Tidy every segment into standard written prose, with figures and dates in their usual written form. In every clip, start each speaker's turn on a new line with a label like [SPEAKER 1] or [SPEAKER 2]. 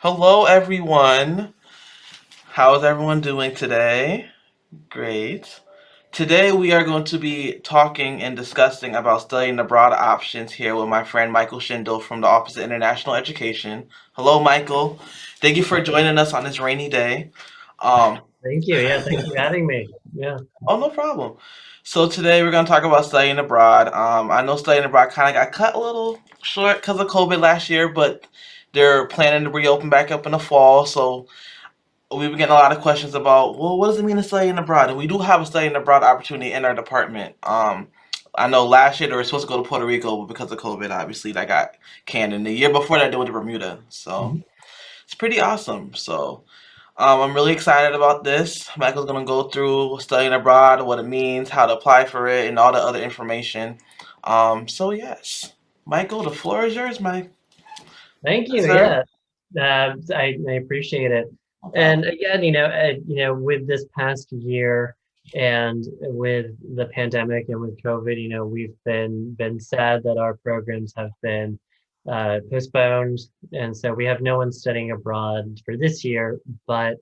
[SPEAKER 1] Hello, everyone. How is everyone doing today? Great. Today we are going to be talking and discussing about studying abroad options here with my friend Michael Schindel from the Office of International Education. Hello, Michael. Thank you for joining us on this rainy day. Um,
[SPEAKER 2] Thank you. Yeah, thanks for having me. Yeah.
[SPEAKER 1] oh, no problem. So today we're going to talk about studying abroad. I know studying abroad kind of got cut a little short because of COVID last year, but they're planning to reopen back up in the fall. So we've been getting a lot of questions about, well, what does it mean to study abroad? And we do have a studying abroad opportunity in our department. I know last year they were supposed to go to Puerto Rico, but because of COVID, obviously that got canned. And the year before that, they went to Bermuda. So
[SPEAKER 2] Mhm.
[SPEAKER 1] it's pretty awesome. So I'm really excited about this. Michael's gonna go through studying abroad, what it means, how to apply for it, and all the other information. So yes, Michael, the floor is yours, Mike.
[SPEAKER 2] Thank you.
[SPEAKER 1] Sir.
[SPEAKER 2] Yeah. I appreciate it.
[SPEAKER 1] No
[SPEAKER 2] And
[SPEAKER 1] problem.
[SPEAKER 2] again, with this past year and with the pandemic and with COVID, we've been sad that our programs have been postponed, and so we have no one studying abroad for this year. But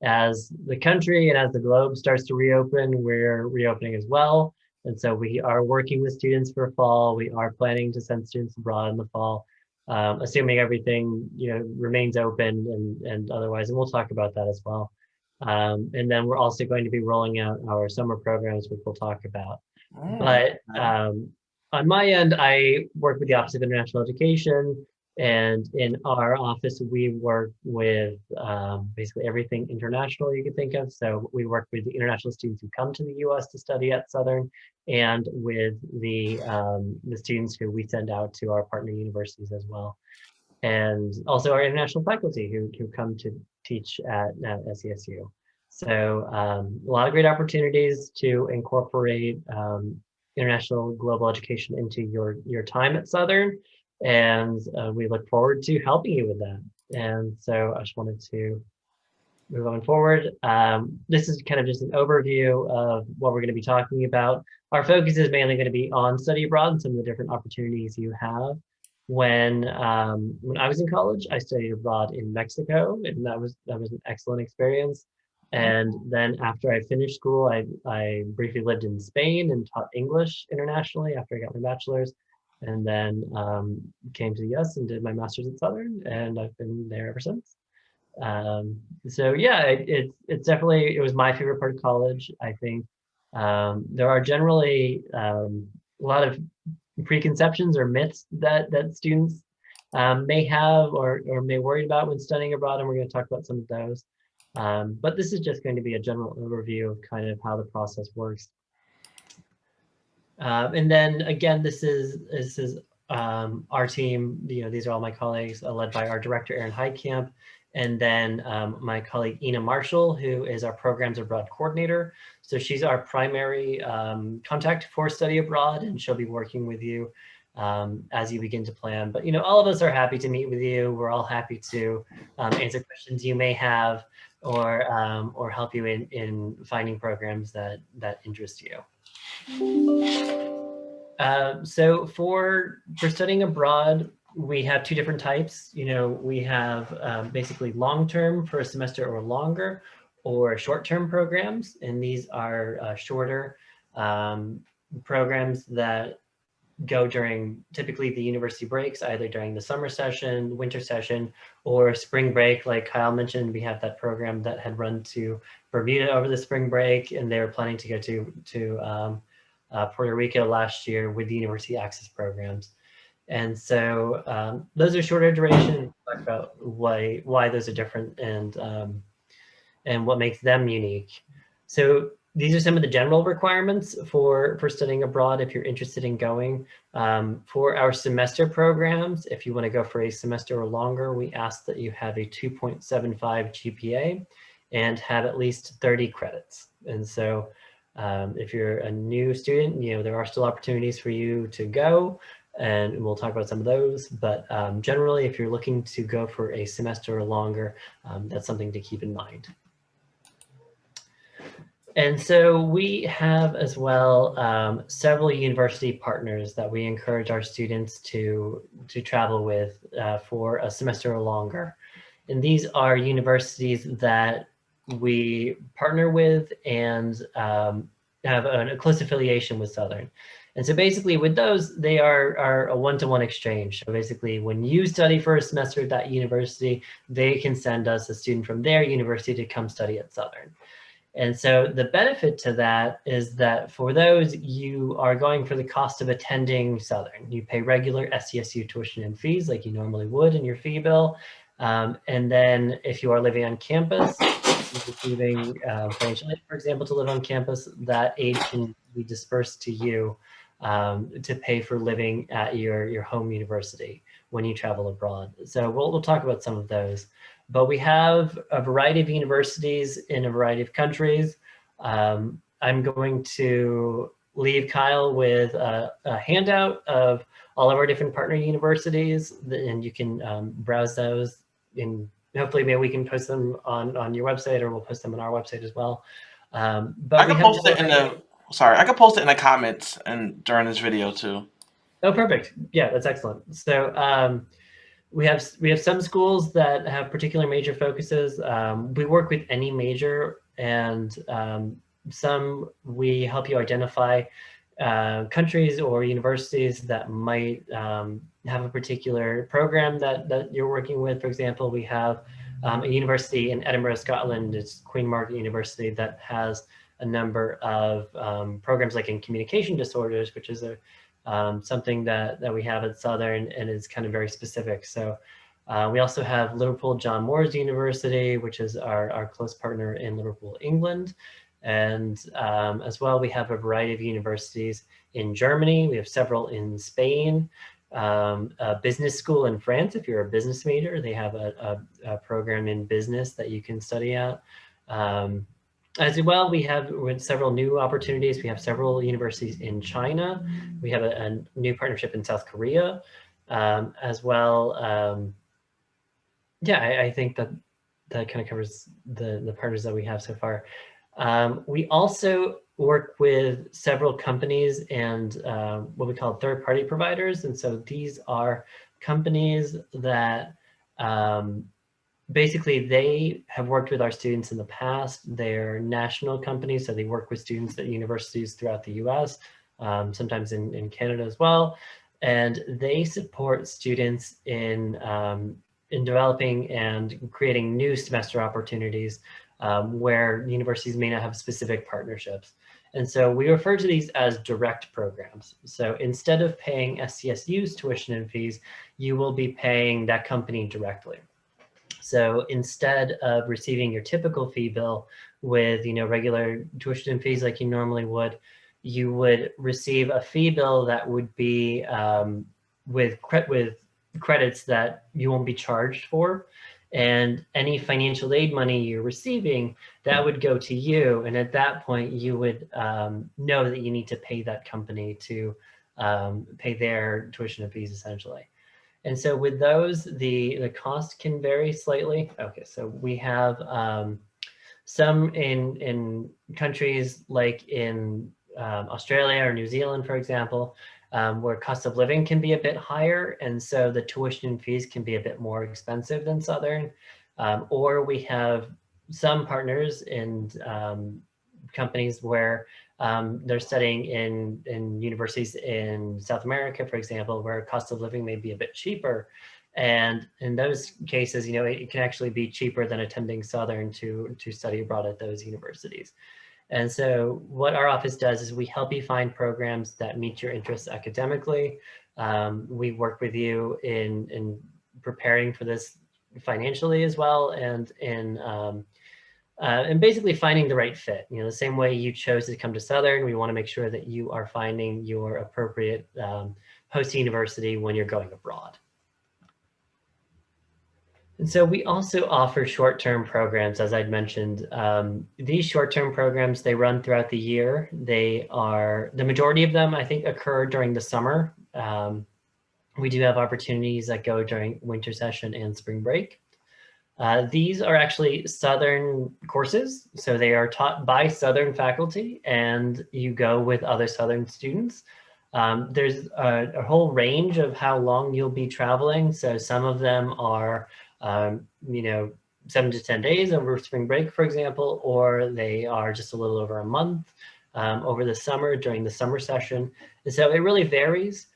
[SPEAKER 2] as the country and as the globe starts to reopen, we're reopening as well. And so we are working with students for fall. We are planning to send students abroad in the fall, assuming everything remains open and otherwise, and we'll talk about that as well. And then we're also going to be rolling out our summer programs, which we'll talk about. But
[SPEAKER 1] Okay.
[SPEAKER 2] on my end, I work with the Office of International Education, and in our office, we work with basically everything international you could think of. So we work with the international students who come to the U.S. to study at Southern, and with the students who we send out to our partner universities as well, and also our international faculty who come to teach at SESU. So a lot of great opportunities to incorporate international global education into your time at Southern, and we look forward to helping you with that. And so I just wanted to move on forward. This is kind of just an overview of what we're going to be talking about. Our focus is mainly going to be on study abroad and some of the different opportunities you have. When I was in college, I studied abroad in Mexico, and that was an excellent experience. And then after I finished school, I briefly lived in Spain and taught English internationally after I got my bachelor's, and then came to the U.S. and did my master's at Southern, and I've been there ever since. So yeah, it's definitely, it was my favorite part of college. I think there are generally a lot of preconceptions or myths that students may have or may worry about when studying abroad, and we're going to talk about some of those. But this is just going to be a general overview of kind of how the process works. And then again, this is our team. These are all my colleagues, led by our director Erin Heitkamp, and then my colleague Ina Marshall, who is our programs abroad coordinator. So she's our primary contact for study abroad, and she'll be working with you as you begin to plan. But all of us are happy to meet with you. We're all happy to answer questions you may have, or help you in finding programs that interest you. So for studying abroad, we have two different types. We have basically long-term for a semester or longer, or short-term programs, and these are shorter programs that go during typically the university breaks, either during the summer session, winter session, or spring break. Like Kyle mentioned, we have that program that had run to Bermuda over the spring break, and they were planning to go to Puerto Rico last year with the university access programs. And so those are shorter duration. We'll talk about why those are different, and what makes them unique. So these are some of the general requirements for studying abroad if you're interested in going. For our semester programs, if you want to go for a semester or longer, we ask that you have a 2.75 GPA and have at least 30 credits. And so if you're a new student, there are still opportunities for you to go, and we'll talk about some of those. But generally, if you're looking to go for a semester or longer, that's something to keep in mind. And so we have as well several university partners that we encourage our students to travel with for a semester or longer. And these are universities that we partner with and have a close affiliation with Southern. And so basically with those, they are a one-to-one exchange. So basically when you study for a semester at that university, they can send us a student from their university to come study at Southern. And so the benefit to that is that for those, you are going for the cost of attending Southern. You pay regular SCSU tuition and fees like you normally would in your fee bill. And then if you are living on campus, receiving financial aid, for example, to live on campus, that aid can be dispersed to you to pay for living at your home university when you travel abroad. So we'll talk about some of those. But we have a variety of universities in a variety of countries. I'm going to leave Kyle with a handout of all of our different partner universities, and you can browse those. And hopefully maybe we can post them on your website, or we'll post them on our website as well.
[SPEAKER 1] I
[SPEAKER 2] But we
[SPEAKER 1] could
[SPEAKER 2] have
[SPEAKER 1] post it in the sorry, I could post it in the comments and during this video too.
[SPEAKER 2] Oh, perfect. Yeah, that's excellent. So we have some schools that have particular major focuses. We work with any major, and some we help you identify countries or universities that might have a particular program that you're working with. For example, we have a university in Edinburgh, Scotland. It's Queen Margaret University that has a number of programs like in communication disorders, which is a something that we have at Southern and is kind of very specific. So we also have Liverpool John Moores University, which is our close partner in Liverpool, England. And as well, we have a variety of universities in Germany. We have several in Spain, a business school in France. If you're a business major, they have a program in business that you can study at. As well, we have several new opportunities. We have several universities in China. We have a new partnership in South Korea as well. Yeah, I think that kind of covers the partners that we have so far. We also work with several companies and what we call third-party providers. And so these are companies that basically they have worked with our students in the past. They're national companies, so they work with students at universities throughout the US, sometimes in Canada as well. And they support students in developing and creating new semester opportunities where universities may not have specific partnerships. And so we refer to these as direct programs. So instead of paying SCSU's tuition and fees, you will be paying that company directly. So instead of receiving your typical fee bill with regular tuition and fees like you normally would, you would receive a fee bill that would be with credits that you won't be charged for. And any financial aid money you're receiving, that would go to you. And at that point, you would know that you need to pay that company to pay their tuition and fees, essentially. And so with those, the cost can vary slightly. Okay, so we have some in countries like in Australia or New Zealand, for example, where cost of living can be a bit higher. And so the tuition and fees can be a bit more expensive than Southern. Or we have some partners in companies where they're studying in universities in South America, for example, where cost of living may be a bit cheaper. And in those cases, it can actually be cheaper than attending Southern to study abroad at those universities. And so what our office does is we help you find programs that meet your interests academically. We work with you in preparing for this financially as well, and and basically finding the right fit. The same way you chose to come to Southern, we want to make sure that you are finding your appropriate host university when you're going abroad. And so we also offer short-term programs, as I'd mentioned. These short-term programs, they run throughout the year. The majority of them, I think, occur during the summer. We do have opportunities that go during winter session and spring break. These are actually Southern courses, so they are taught by Southern faculty, and you go with other Southern students. There's a whole range of how long you'll be traveling. So some of them are you know, 7 to 10 days over spring break, for example, or they are just a little over a month over the summer during the summer session. And so it really varies.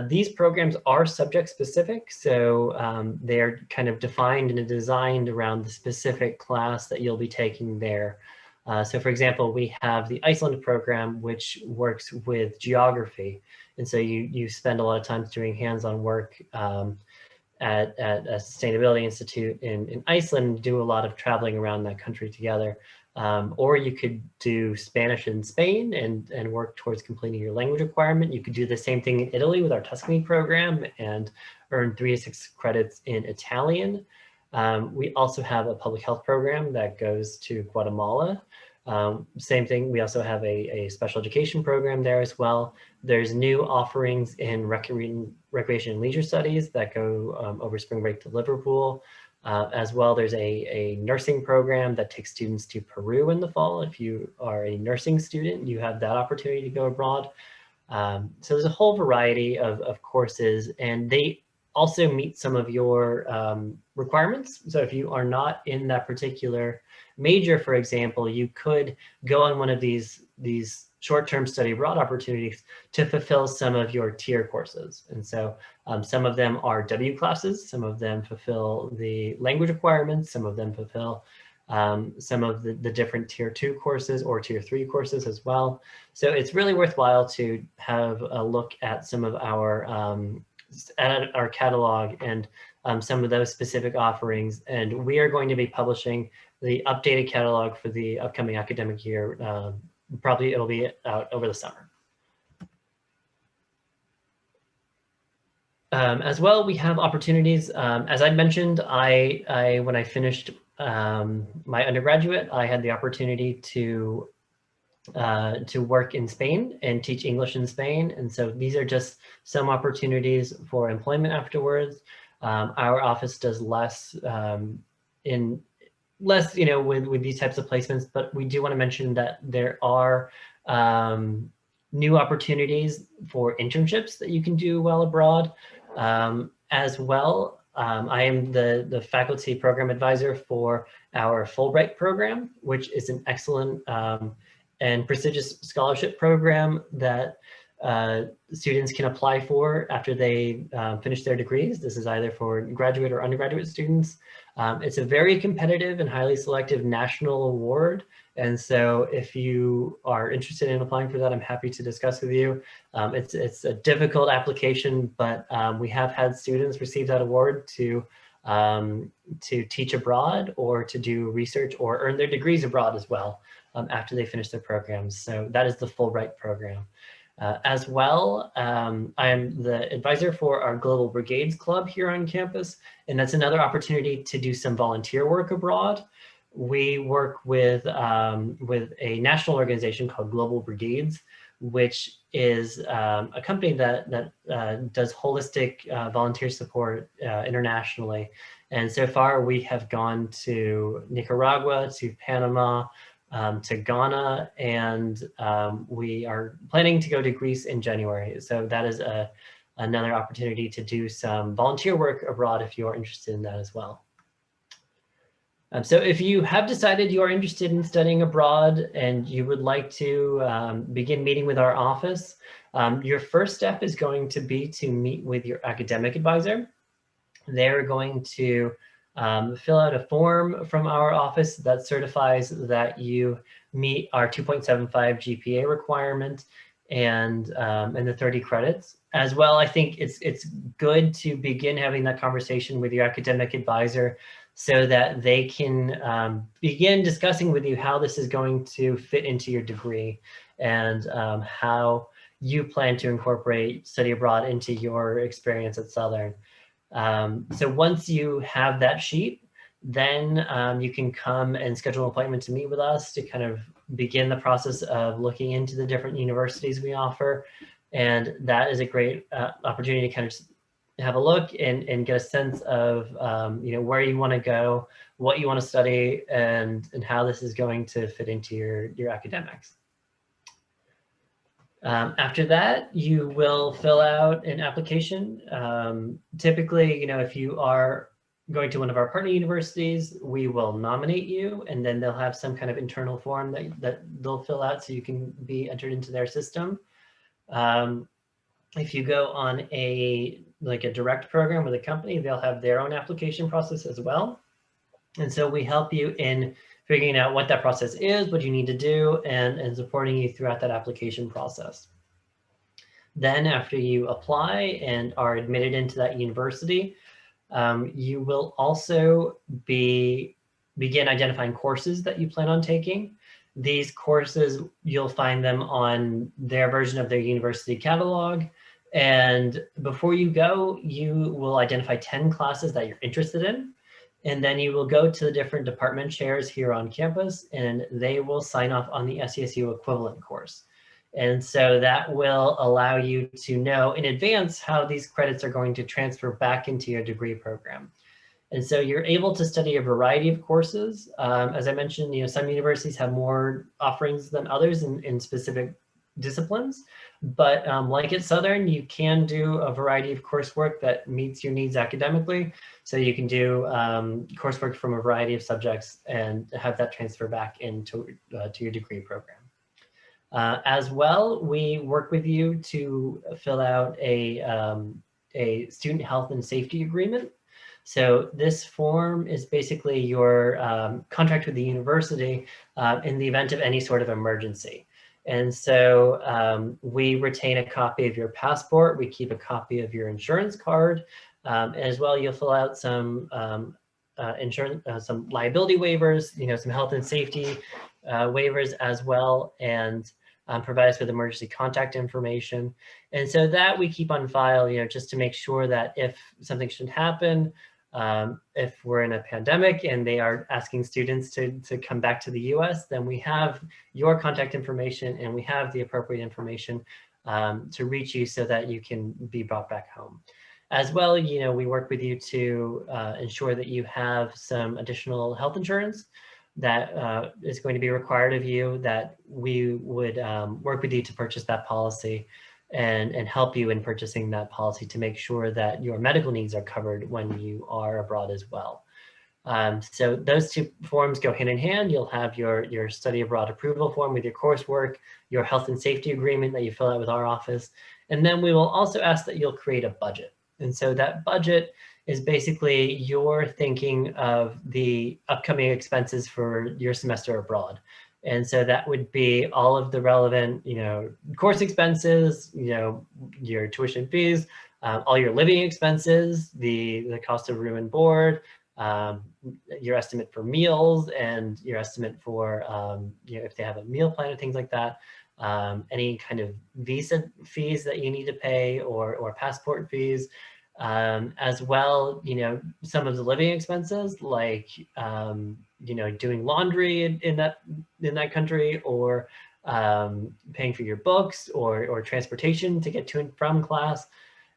[SPEAKER 2] These programs are subject specific, so they're kind of defined and designed around the specific class that you'll be taking there. So for example, we have the Iceland program, which works with geography. And so you spend a lot of time doing hands-on work at a sustainability institute in Iceland, do a lot of traveling around that country together. Or you could do Spanish in Spain and work towards completing your language requirement. You could do the same thing in Italy with our Tuscany program and earn 3 to 6 credits in Italian. We also have a public health program that goes to Guatemala. Same thing, we also have a special education program there as well. There's new offerings in recreation and leisure studies that go over spring break to Liverpool. As well, there's a nursing program that takes students to Peru in the fall. If you are a nursing student, you have that opportunity to go abroad. So there's a whole variety of courses, and they also meet some of your requirements. So if you are not in that particular major, for example, you could go on one of these short-term study abroad opportunities to fulfill some of your tier courses. And so some of them are W classes, some of them fulfill the language requirements, some of them fulfill some of the different tier 2 courses or tier 3 courses as well. So it's really worthwhile to have a look at some of our catalog and some of those specific offerings. And we are going to be publishing the updated catalog for the upcoming academic year. Probably it'll be out over the summer. As well, we have opportunities. As I mentioned, when I finished my undergraduate, I had the opportunity to work in Spain and teach English in Spain. And so these are just some opportunities for employment afterwards. Our office does less with these types of placements, but we do want to mention that there are new opportunities for internships that you can do while abroad. As well, I am the faculty program advisor for our Fulbright program, which is an excellent and prestigious scholarship program that students can apply for after they finish their degrees. This is either for graduate or undergraduate students. It's a very competitive and highly selective national award. And so if you are interested in applying for that, I'm happy to discuss with you. It's a difficult application, but we have had students receive that award to teach abroad or to do research or earn their degrees abroad as well after they finish their programs. So that is the Fulbright program. As well, I am the advisor for our Global Brigades Club here on campus, and that's another opportunity to do some volunteer work abroad. We work with a national organization called Global Brigades, which is a company that does holistic volunteer support internationally. And so far, we have gone to Nicaragua, to Panama, to Ghana, and we are planning to go to Greece in January. So that is another opportunity to do some volunteer work abroad if you are interested in that as well. So if you have decided you are interested in studying abroad and you would like to begin meeting with our office, your first step is going to be to meet with your academic advisor. They're going to fill out a form from our office that certifies that you meet our 2.75 GPA requirement and the 30 credits. As well, I think it's good to begin having that conversation with your academic advisor so that they can begin discussing with you how this is going to fit into your degree and how you plan to incorporate study abroad into your experience at Southern. So once you have that sheet, then you can come and schedule an appointment to meet with us to kind of begin the process of looking into the different universities we offer. And that is a great opportunity to kind of have a look and get a sense of where you want to go, what you want to study, and how this is going to fit into your academics. After that, you will fill out an application. Typically, if you are going to one of our partner universities, we will nominate you, and then they'll have some kind of internal form that they'll fill out so you can be entered into their system. If you go on a direct program with a company, they'll have their own application process as well. And so we help you in figuring out what that process is, what you need to do, and supporting you throughout that application process. Then after you apply and are admitted into that university, you will also begin identifying courses that you plan on taking. These courses, you'll find them on their version of their university catalog. And before you go, you will identify 10 classes that you're interested in. And then you will go to the different department chairs here on campus, and they will sign off on the SCSU equivalent course. And so that will allow you to know in advance how these credits are going to transfer back into your degree program. And so you're able to study a variety of courses. As I mentioned, some universities have more offerings than others in specific disciplines, but like at Southern, you can do a variety of coursework that meets your needs academically. So you can do coursework from a variety of subjects and have that transfer back into to your degree program. As well, we work with you to fill out a student health and safety agreement. So this form is basically your contract with the university in the event of any sort of emergency. And so we retain a copy of your passport. We keep a copy of your insurance card. As well, you'll fill out some insurance, some liability waivers, some health and safety waivers as well, and provide us with emergency contact information. And so that we keep on file, just to make sure that if something should happen, if we're in a pandemic and they are asking students to come back to the US, then we have your contact information and we have the appropriate information to reach you so that you can be brought back home. As well, we work with you to ensure that you have some additional health insurance that is going to be required of you, that we would work with you to purchase that policy and help you in purchasing that policy to make sure that your medical needs are covered when you are abroad as well. So those two forms go hand in hand. You'll have your study abroad approval form with your coursework, your health and safety agreement that you fill out with our office. And then we will also ask that you'll create a budget. And so that budget is basically your thinking of the upcoming expenses for your semester abroad. And so that would be all of the relevant, course expenses, your tuition fees, all your living expenses, the cost of room and board, your estimate for meals, and your estimate for, if they have a meal plan and things like that, any kind of visa fees that you need to pay or passport fees. As well, some of the living expenses like, doing laundry in that country, or paying for your books or transportation to get to and from class.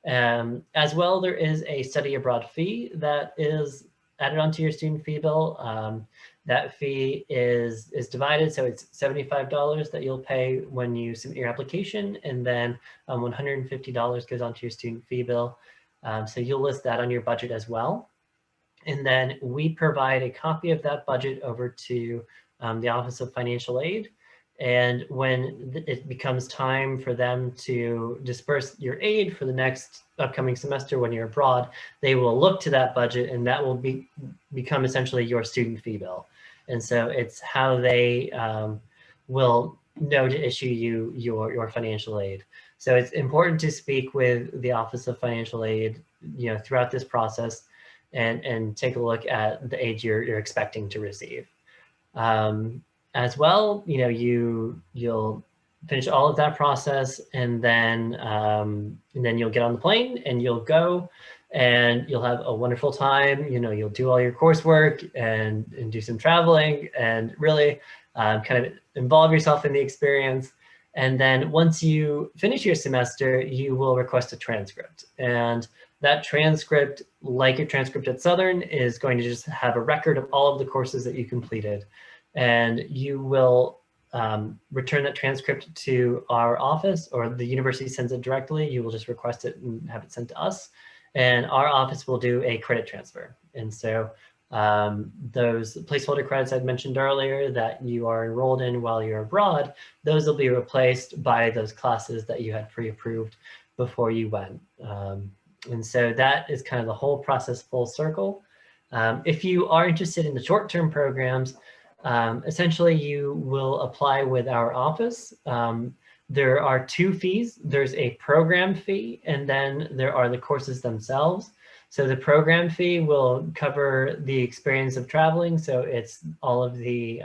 [SPEAKER 2] As well, there is a study abroad fee that is added onto your student fee bill. That fee is divided, so it's $75 that you'll pay when you submit your application, and then $150 goes onto your student fee bill. So you'll list that on your budget as well. And then we provide a copy of that budget over to the Office of Financial Aid. And when it becomes time for them to disperse your aid for the next upcoming semester when you're abroad, they will look to that budget, and that will become essentially your student fee bill. And so it's how they will know to issue you your financial aid. So it's important to speak with the Office of Financial Aid, throughout this process, and take a look at the aid you're expecting to receive. As well, you'll finish all of that process, and then you'll get on the plane and you'll go, and you'll have a wonderful time. You'll do all your coursework and do some traveling and really kind of involve yourself in the experience. And then once you finish your semester, you will request a transcript. And that transcript, like your transcript at Southern, is going to just have a record of all of the courses that you completed. And you will return that transcript to our office, or the university sends it directly. You will just request it and have it sent to us. and our office will do a credit transfer. And so those placeholder credits I'd mentioned earlier that you are enrolled in while you're abroad, those will be replaced by those classes that you had pre-approved before you went. And so that is kind of the whole process full circle. If you are interested in the short-term programs, essentially you will apply with our office. There are two fees. There's a program fee, and then there are the courses themselves. So the program fee will cover the experience of traveling. So it's all of the,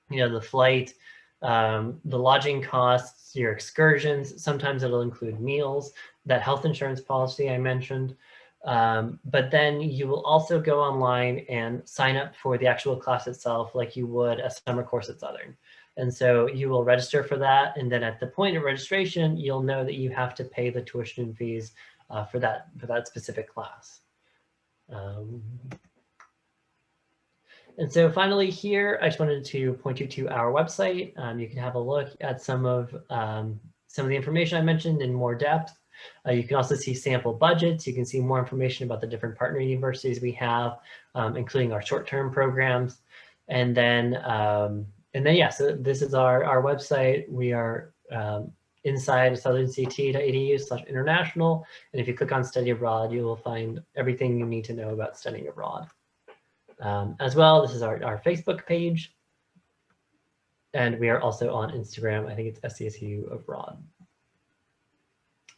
[SPEAKER 2] the flight, the lodging costs, your excursions. Sometimes it'll include meals, that health insurance policy I mentioned. But then you will also go online and sign up for the actual class itself like you would a summer course at Southern. And so you will register for that. And then at the point of registration, you'll know that you have to pay the tuition fees for that specific class. And so finally here, I just wanted to point you to our website. You can have a look at some of the information I mentioned in more depth. You can also see sample budgets. You can see more information about the different partner universities we have, including our short-term programs. And then yeah, so this is our website. We are inside southernct.edu/international. And if you click on study abroad, you will find everything you need to know about studying abroad. As well, this is our Facebook page. And we are also on Instagram. I think it's SCSU Abroad.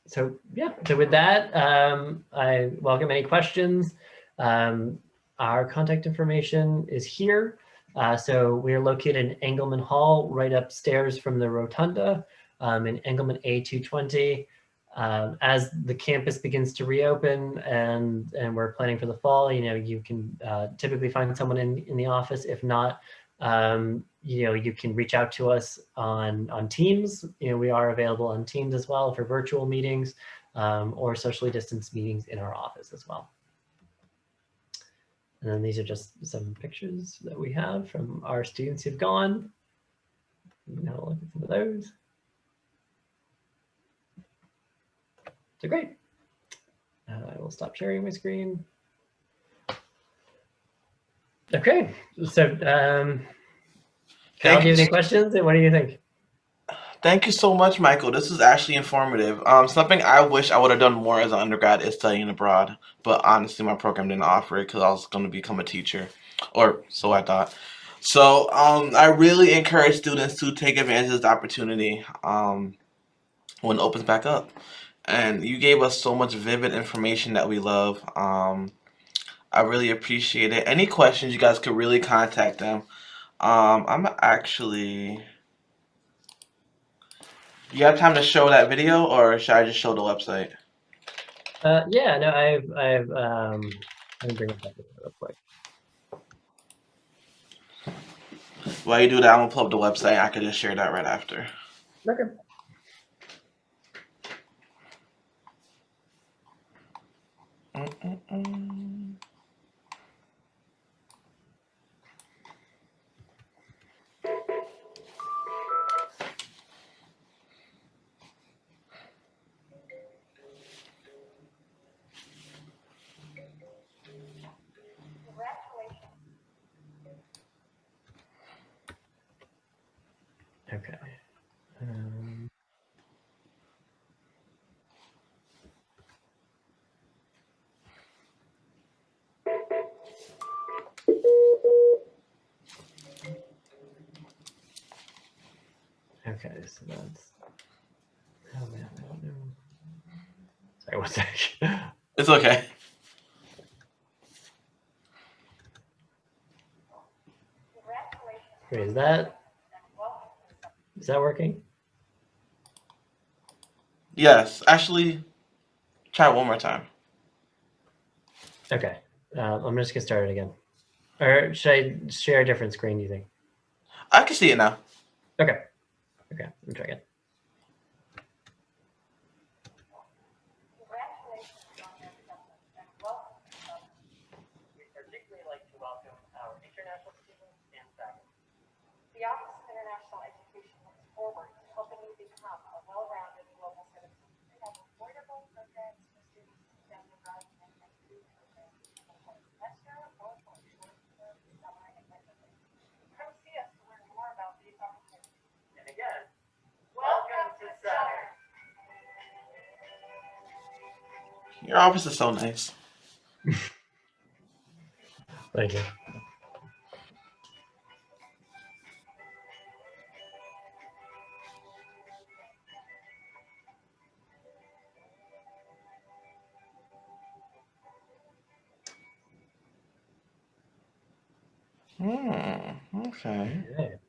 [SPEAKER 2] So yeah, so with that, I welcome any questions. Our contact information is here. So we are located in Engelman Hall, right upstairs from the Rotunda in Engelman A220. As the campus begins to reopen and we're planning for the fall, you can typically find someone in the office. If not, you can reach out to us on Teams. We are available on Teams as well for virtual meetings or socially distanced meetings in our office as well. And then these are just some pictures that we have from our students who've gone. You can have a look at some of those. So great. I will stop sharing my screen. Okay, so Cal, do you have any questions? And what do you think?
[SPEAKER 1] Thank you so much, Michael. This is actually informative. Something I wish I would have done more as an undergrad is studying abroad, but honestly, my program didn't offer it because I was going to become a teacher, or so I thought. So I really encourage students to take advantage of this opportunity when it opens back up. And you gave us so much vivid information that we love. I really appreciate it. Any questions, you guys could really contact them. I'm actually. You have time to show that video, or should I just show the website?
[SPEAKER 2] Yeah, no, I've let me bring it back up real quick.
[SPEAKER 1] While you do that, I'm gonna pull up the website. I could just share that right after.
[SPEAKER 2] Okay. Okay. Okay, so that's. Oh man, I don't know. Sorry, one sec.
[SPEAKER 1] It's okay.
[SPEAKER 2] Wait, is that working?
[SPEAKER 1] Yes, actually, try it one more time.
[SPEAKER 2] Okay, I'm just gonna start it again. Or should I share a different screen, do you think?
[SPEAKER 1] I can see it now.
[SPEAKER 2] Okay. Okay, let me try again. We'd particularly like to welcome our international students and faculty.
[SPEAKER 3] The Office of International Education looks forward to helping you become a well-rounded global citizen. We have affordable programs for students to spend
[SPEAKER 1] Your office is so nice.
[SPEAKER 2] Thank you.
[SPEAKER 1] Okay.
[SPEAKER 2] Okay.